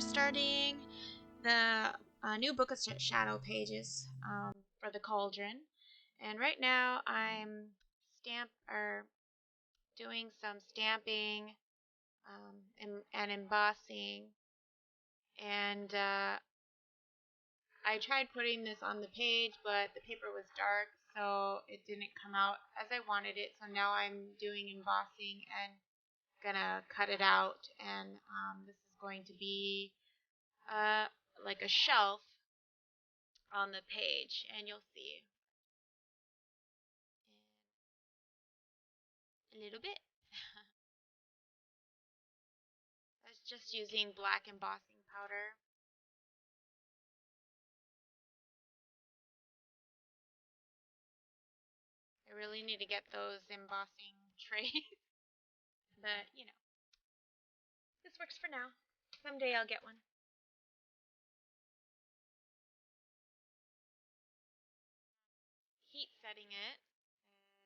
starting the new Book of Shadow pages for the Cauldron, and right now I'm doing some stamping and embossing, and I tried putting this on the page, but the paper was dark, so it didn't come out as I wanted it. So now I'm doing embossing and gonna cut it out, and this is going to be uh, like a shelf on the page, and you'll see in a little bit. I was just using black embossing powder. I really need to get those embossing trays, but this works for now. Someday I'll get one. Heat setting it,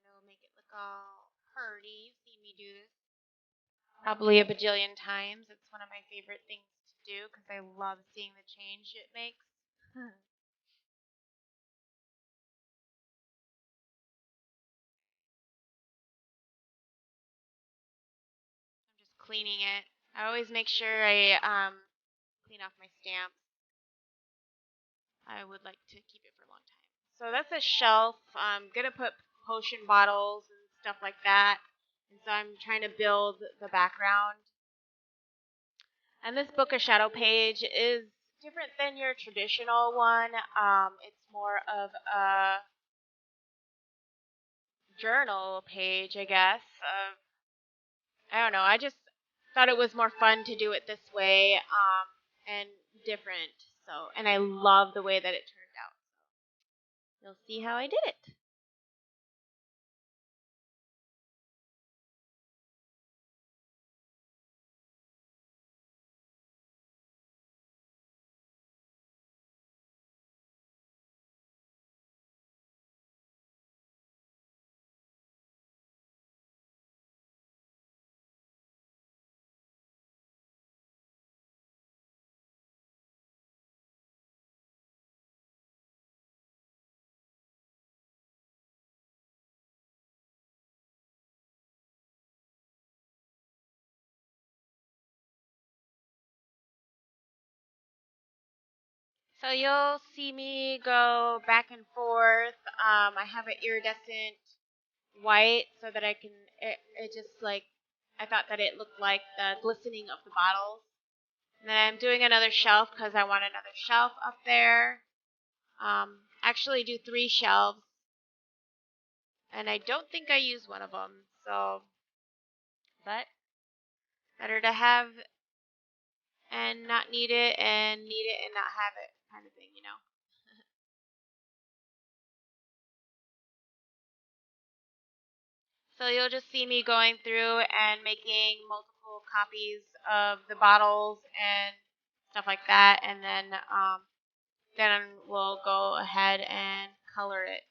and it'll make it look all pretty. You've seen me do this probably a bajillion times. It's one of my favorite things to do because I love seeing the change it makes. I'm just cleaning it. I always make sure I clean off my stamps. I would like to keep it for a long time. So that's a shelf. I'm gonna put potion bottles and stuff like that. And so I'm trying to build the background. And this Book of Shadow page is different than your traditional one. It's more of a journal page, I guess. I don't know. I just thought it was more fun to do it this way, and different. So, and I love the way that it turned out. You'll see how I did it. So you'll see me go back and forth. I have an iridescent white so that it just like, I thought that it looked like the glistening of the bottles. And then I'm doing another shelf because I want another shelf up there. Actually do 3 shelves, and I don't think I used one of them. So, but better to have and not need it, and need it and not have it, kind of thing. So you'll just see me going through and making multiple copies of the bottles and stuff like that, and then we'll go ahead and color it.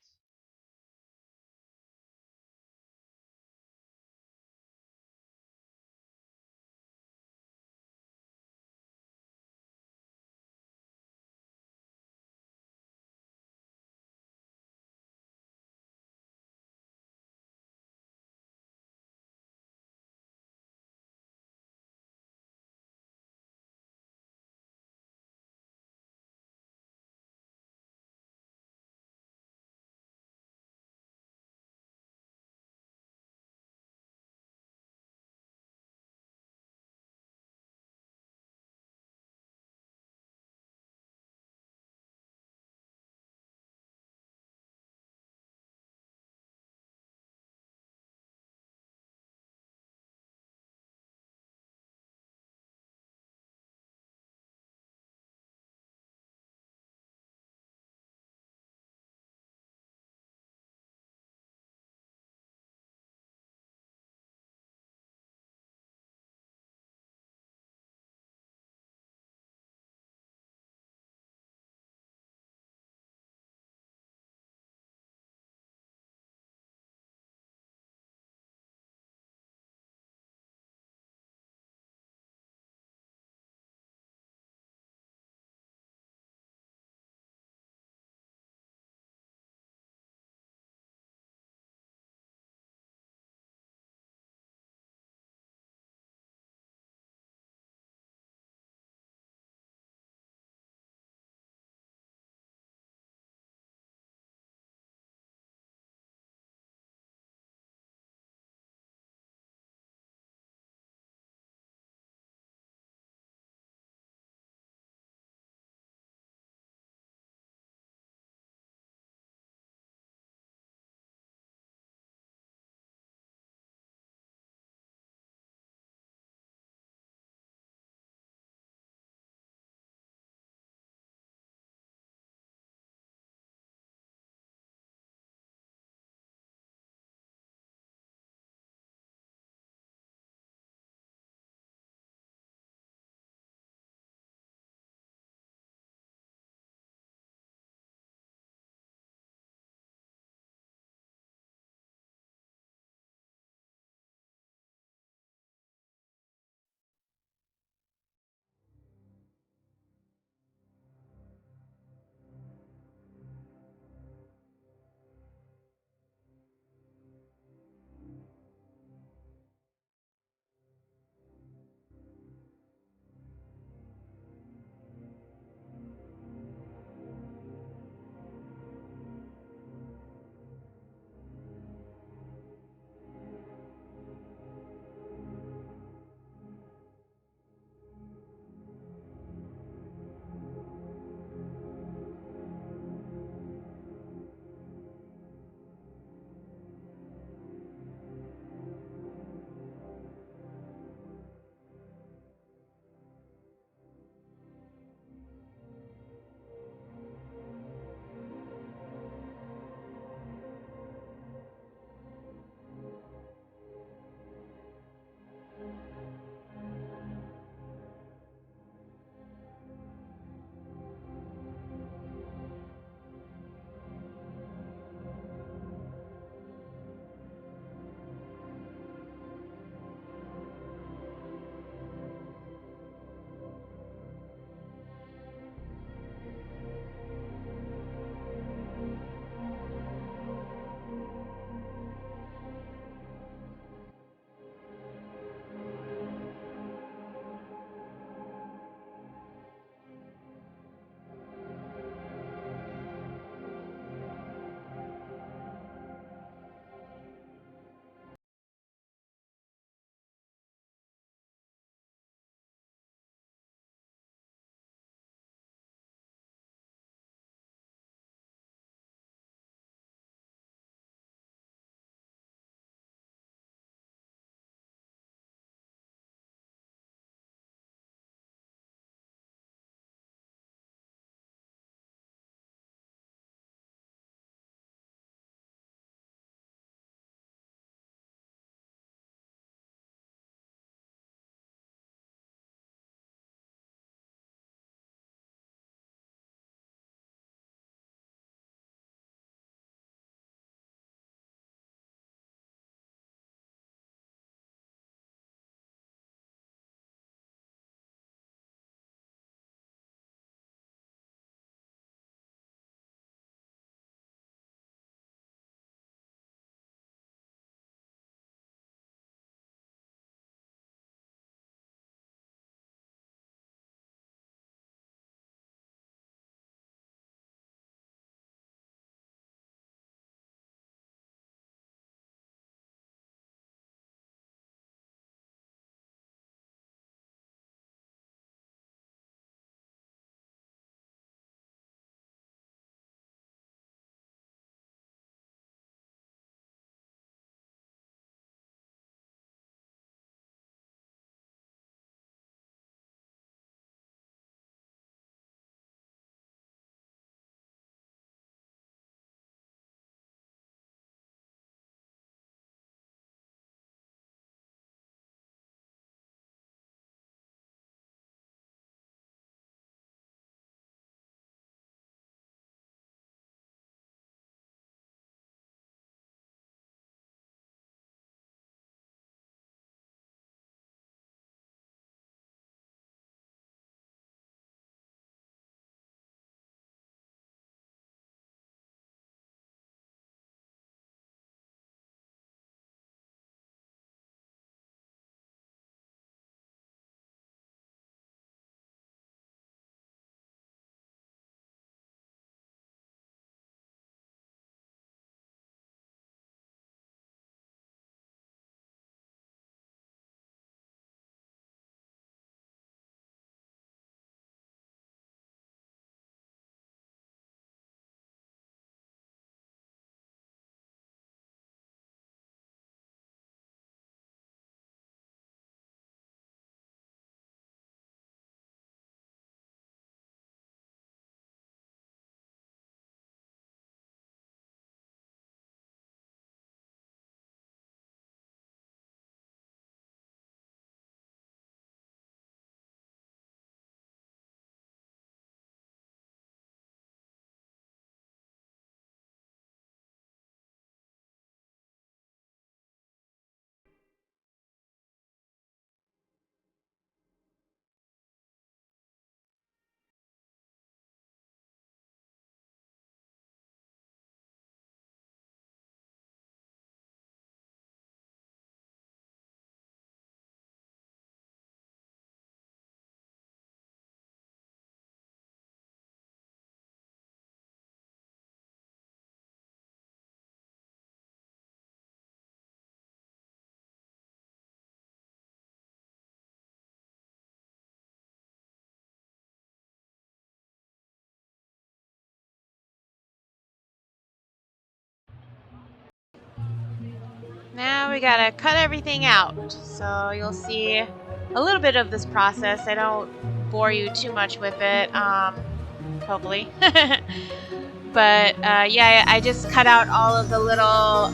Now we gotta cut everything out. So you'll see a little bit of this process. I don't bore you too much with it, hopefully. But yeah, I just cut out all of the little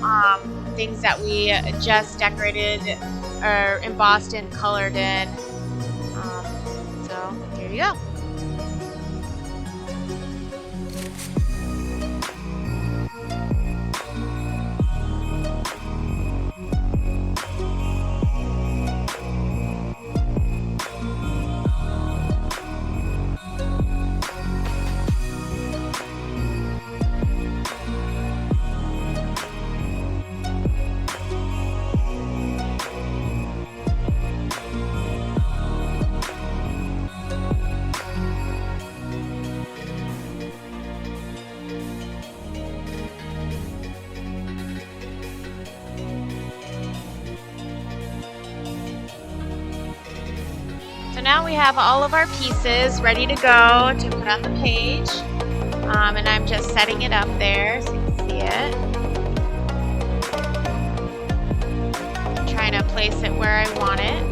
things that we just decorated or embossed and colored in. So here you go. So now we have all of our pieces ready to go to put on the page. And I'm just setting it up there so you can see it. I'm trying to place it where I want it.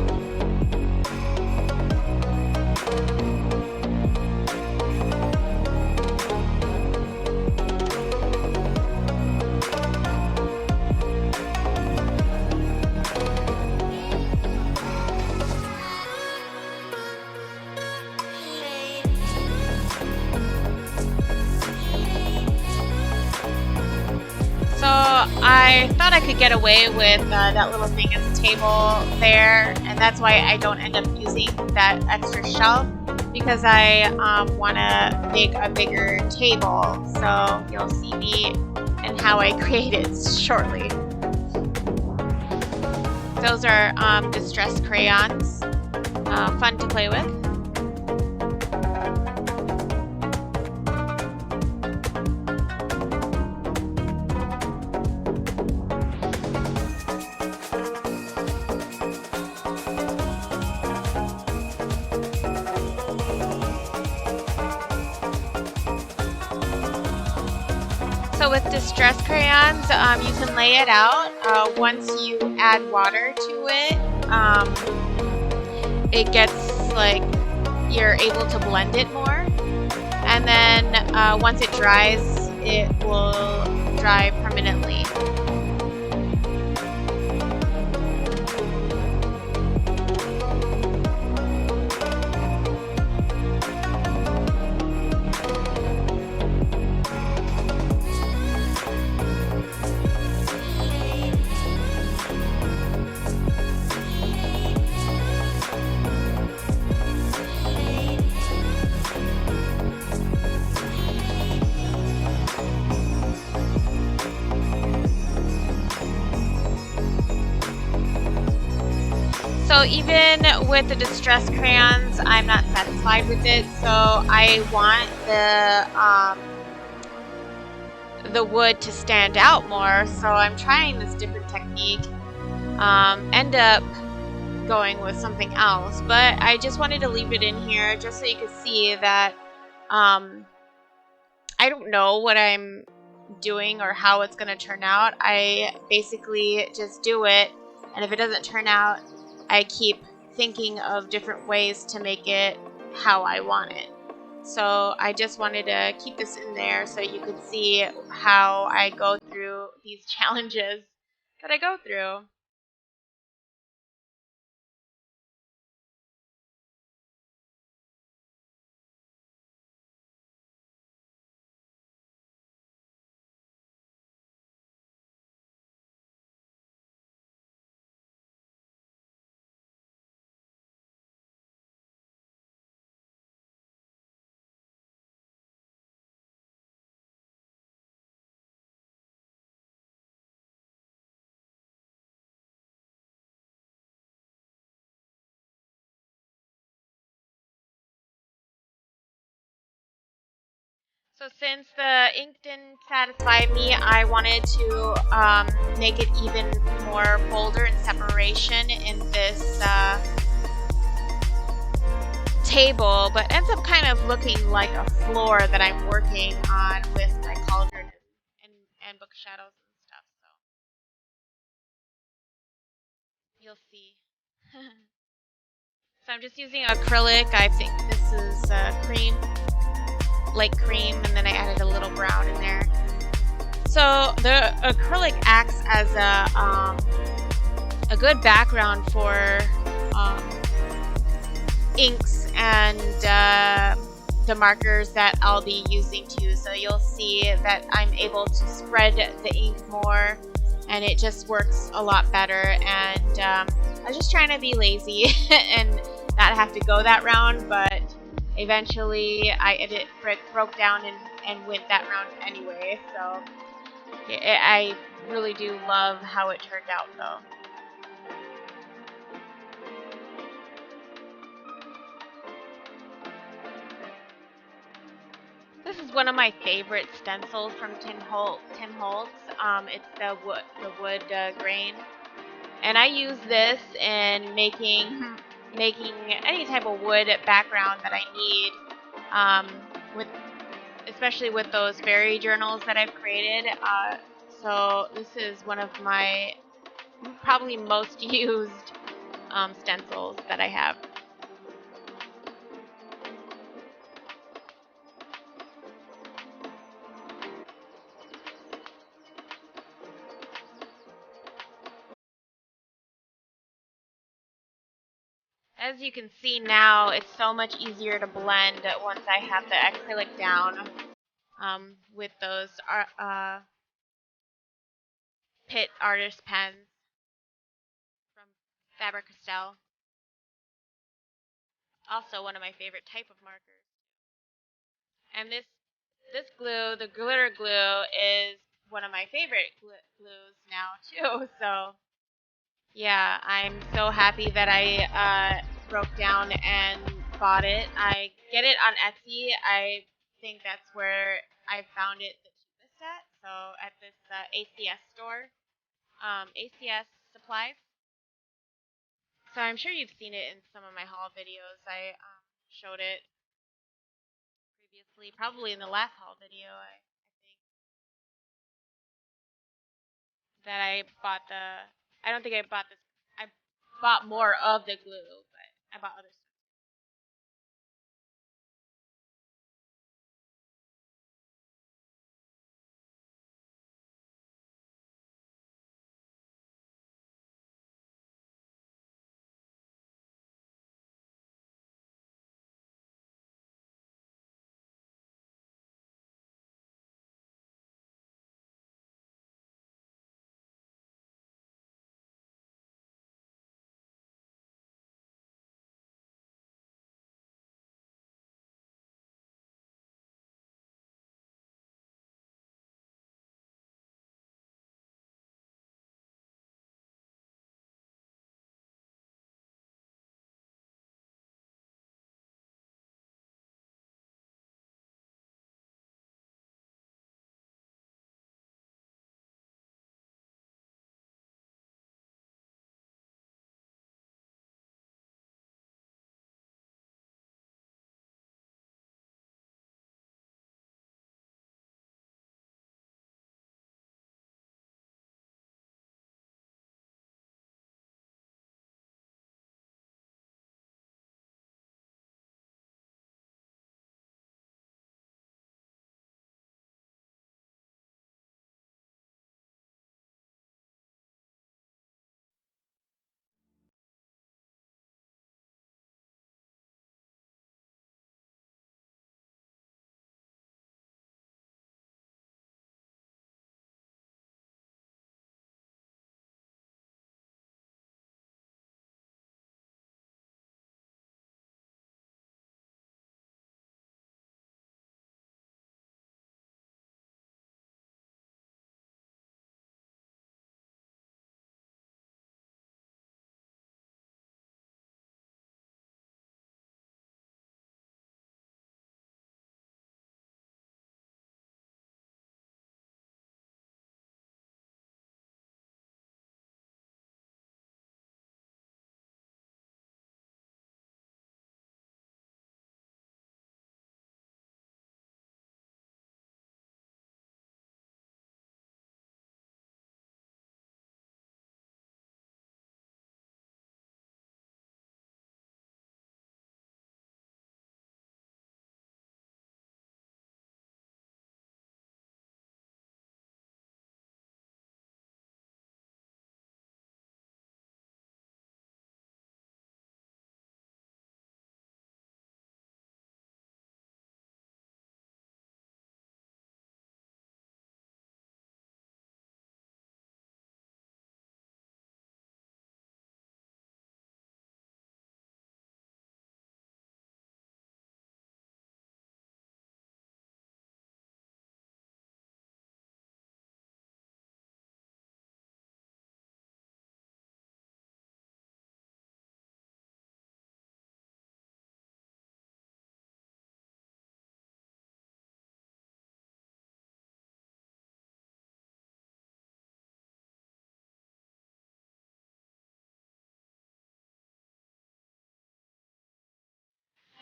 So I thought I could get away with that little thing as a table there, and that's why I don't end up using that extra shelf, because I want to make a bigger table. So you'll see me and how I create it shortly. Those are distress crayons, fun to play with. So with distress crayons, you can lay it out. Once you add water to it, it gets like you're able to blend it more. And then once it dries, it will dry permanently. So even with the distress crayons, I'm not satisfied with it. So I want the wood to stand out more. So I'm trying this different technique. End up going with something else, but I just wanted to leave it in here just so you could see that I don't know what I'm doing or how it's going to turn out. I basically just do it, and if it doesn't turn out, I keep thinking of different ways to make it how I want it. So I just wanted to keep this in there so you could see how I go through these challenges that I go through. So since the ink didn't satisfy me, I wanted to make it even more bolder and separation in this table, but ends up kind of looking like a floor that I'm working on with my cauldron and book shadows and stuff. So. So I'm just using acrylic. I think this is cream, light cream, and then I added a little brown in there. So the acrylic acts as a good background for um, inks and the markers that I'll be using too. So you'll see that I'm able to spread the ink more, and it just works a lot better. And I was just trying to be lazy and not have to go that round, but eventually it broke down and went that round anyway. So I really do love how it turned out though. This is one of my favorite stencils from Tim Holtz. It's the wood grain, and I use this in making any type of wood background that I need. With especially with those fairy journals that I've created. So this is one of my probably most used stencils that I have. As you can see now, it's so much easier to blend once I have the acrylic down with those Pitt artist pens from Faber-Castell. Also one of my favorite type of markers. And this glue, the glitter glue, is one of my favorite glues now too. So yeah, I'm so happy that I broke down and bought it. I get it on Etsy. I think that's where I found it the cheapest at. So at this ACS store, ACS Supplies. So I'm sure you've seen it in some of my haul videos. I showed it previously, probably in the last haul video. I think that I bought the. I don't think I bought this. I bought more of the glue, but I bought other stuff.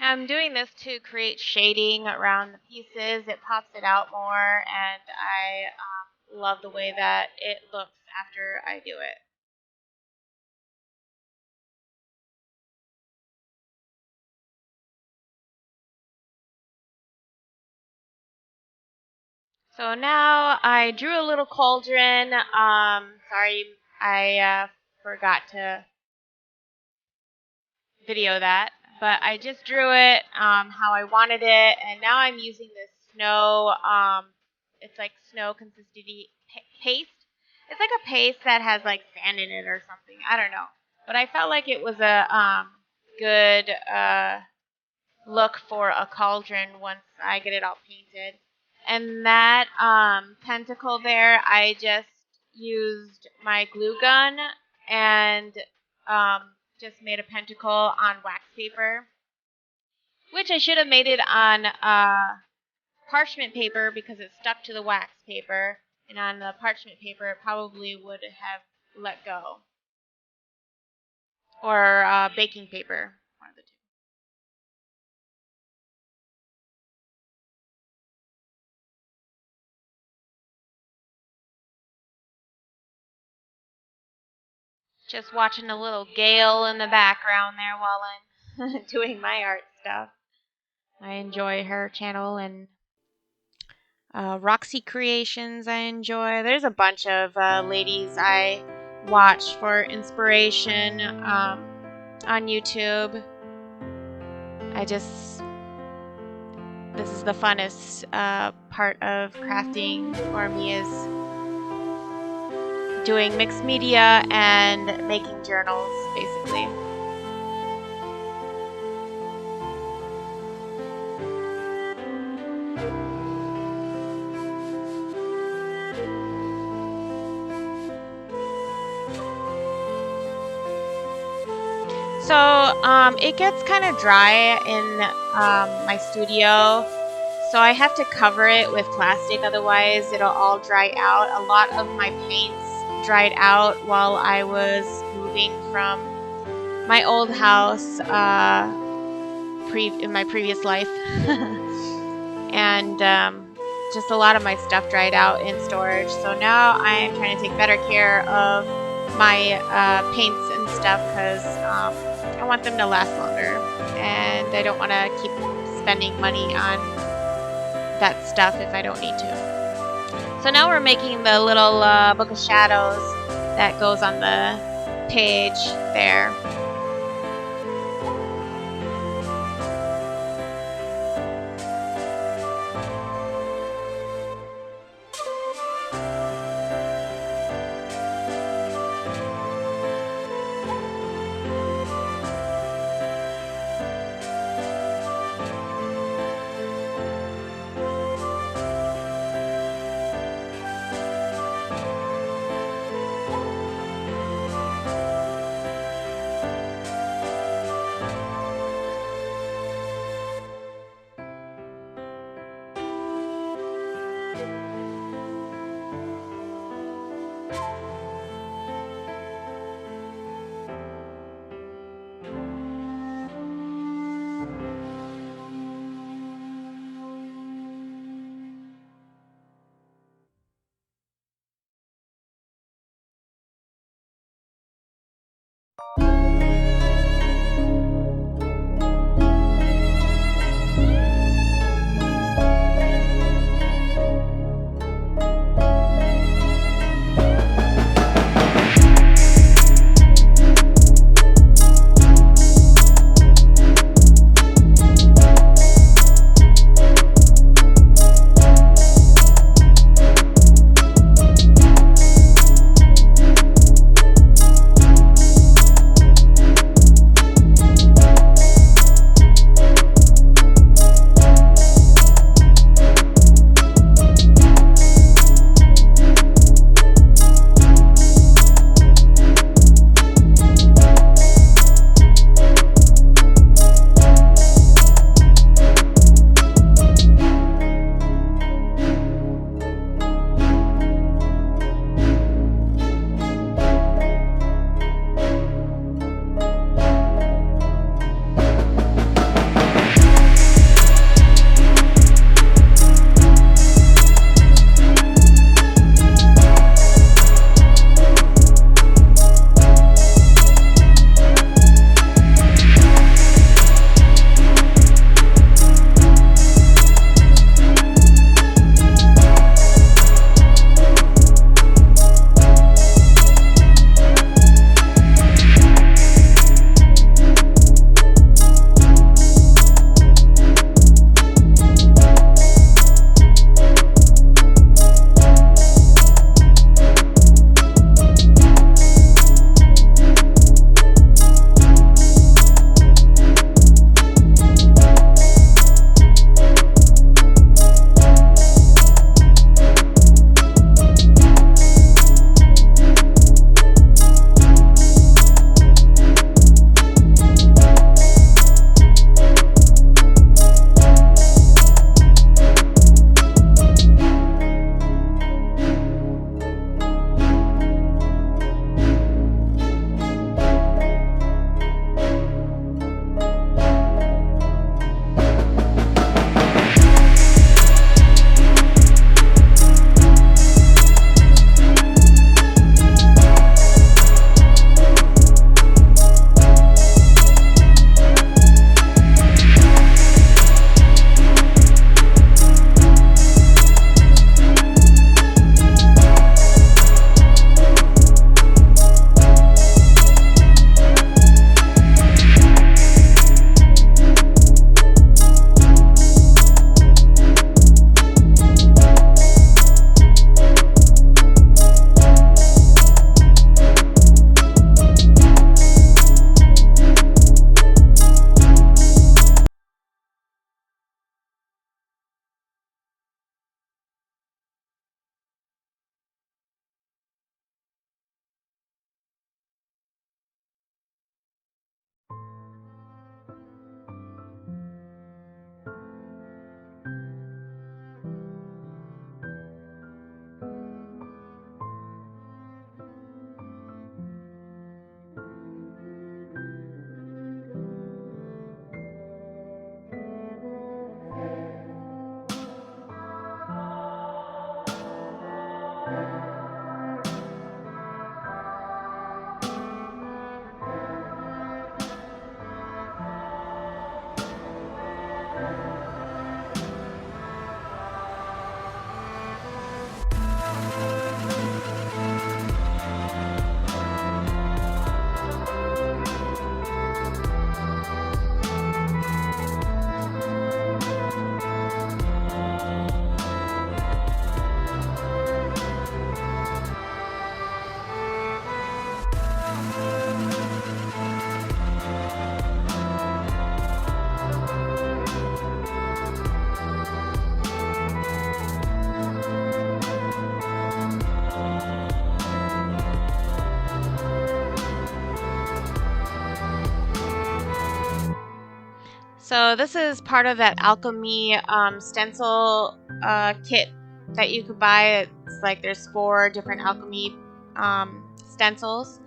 I'm doing this to create shading around the pieces. It pops it out more, and I love the way that it looks after I do it. So now I drew a little cauldron. Sorry, I forgot to video that, but I just drew it how I wanted it, and now I'm using this snow. It's like snow consistency paste. It's like a paste that has like sand in it or something. I don't know, but I felt like it was a good look for a cauldron once I get it all painted. And that pentacle there, I just used my glue gun and um, just made a pentacle on wax paper, which I should have made it on parchment paper because it stuck to the wax paper, and on the parchment paper it probably would have let go, or baking paper, one of the two. Just watching a little gale in the background there while I'm doing my art stuff. I enjoy her channel, and Roxy Creations I enjoy. There's a bunch of ladies I watch for inspiration on YouTube. This is the funnest part of crafting for me, is doing mixed media and making journals, basically. So it gets kind of dry in my studio, so I have to cover it with plastic, otherwise it'll all dry out. A lot of my paints dried out while I was moving from my old house in my previous life. And just a lot of my stuff dried out in storage. So now I'm trying to take better care of my paints and stuff, because I want them to last longer, and I don't want to keep spending money on that stuff if I don't need to. So now we're making the little book of shadows that goes on the page there. So this is part of that alchemy stencil kit that you could buy. It's like there's 4 different alchemy stencils,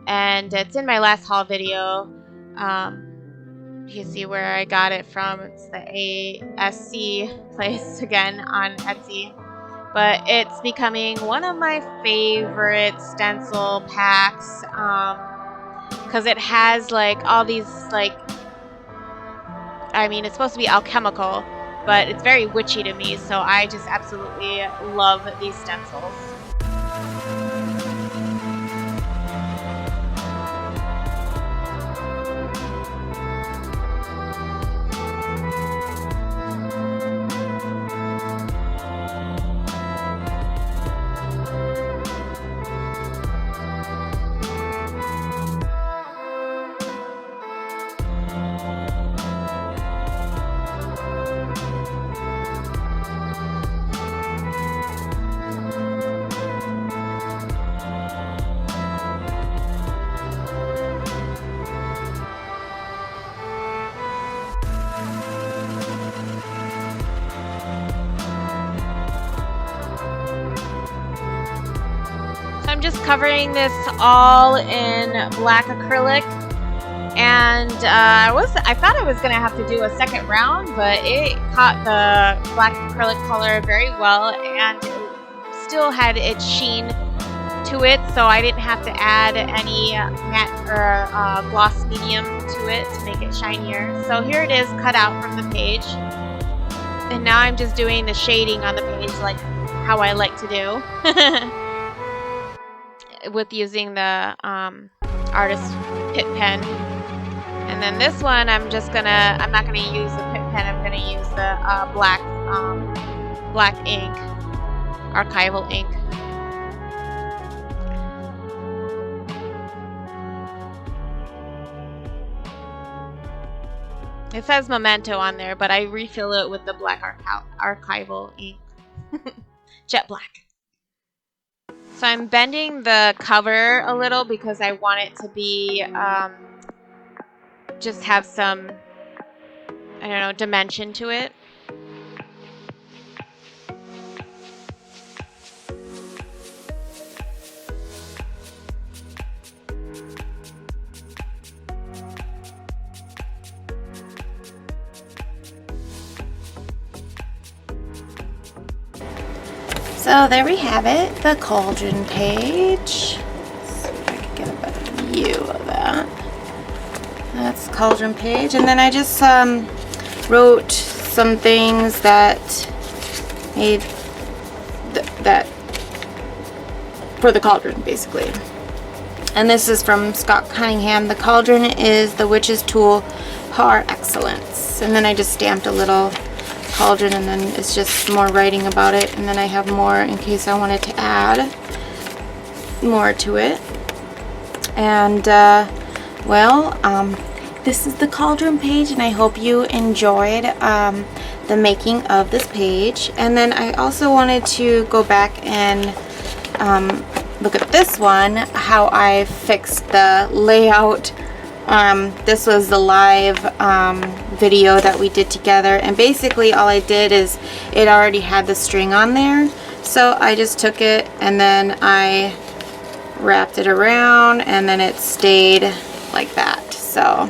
and it's in my last haul video. You can see where I got it from. It's the ASC place again on Etsy. But it's becoming one of my favorite stencil packs because it has like all these like, I mean, it's supposed to be alchemical, but it's very witchy to me, so I just absolutely love these stencils. I'm just covering this all in black acrylic, and I thought I was gonna have to do a second round, but it caught the black acrylic color very well, and it still had its sheen to it, so I didn't have to add any matte or gloss medium to it to make it shinier. So here it is cut out from the page, and now I'm just doing the shading on the page like how I like to do. With using the artist pit pen. And then this one I'm not gonna use the pit pen, I'm gonna use the black ink, archival ink. It says Memento on there, but I refill it with the black archival ink. Jet black. So I'm bending the cover a little because I want it to be, just have some, I don't know, dimension to it. So there we have it, the Cauldron page. Let's see if I can get a better view of that. That's the Cauldron page, and then I just wrote some things that made that for the Cauldron, basically. And this is from Scott Cunningham. The Cauldron is the witch's tool par excellence. And then I just stamped a little cauldron, and then it's just more writing about it, and then I have more in case I wanted to add more to it. And this is the Cauldron page, and I hope you enjoyed the making of this page. And then I also wanted to go back and look at this one, how I fixed the layout. This was the live video that we did together, and basically all I did is it already had the string on there, so I just took it and then I wrapped it around, and then it stayed like that. So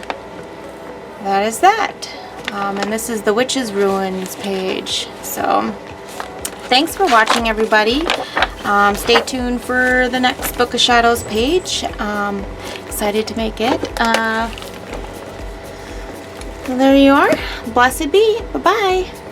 that is that. And this is the Witch's Ruins page. So thanks for watching, everybody. Stay tuned for the next Book of Shadows page. Excited to make it. There you are. Blessed be. Bye-bye.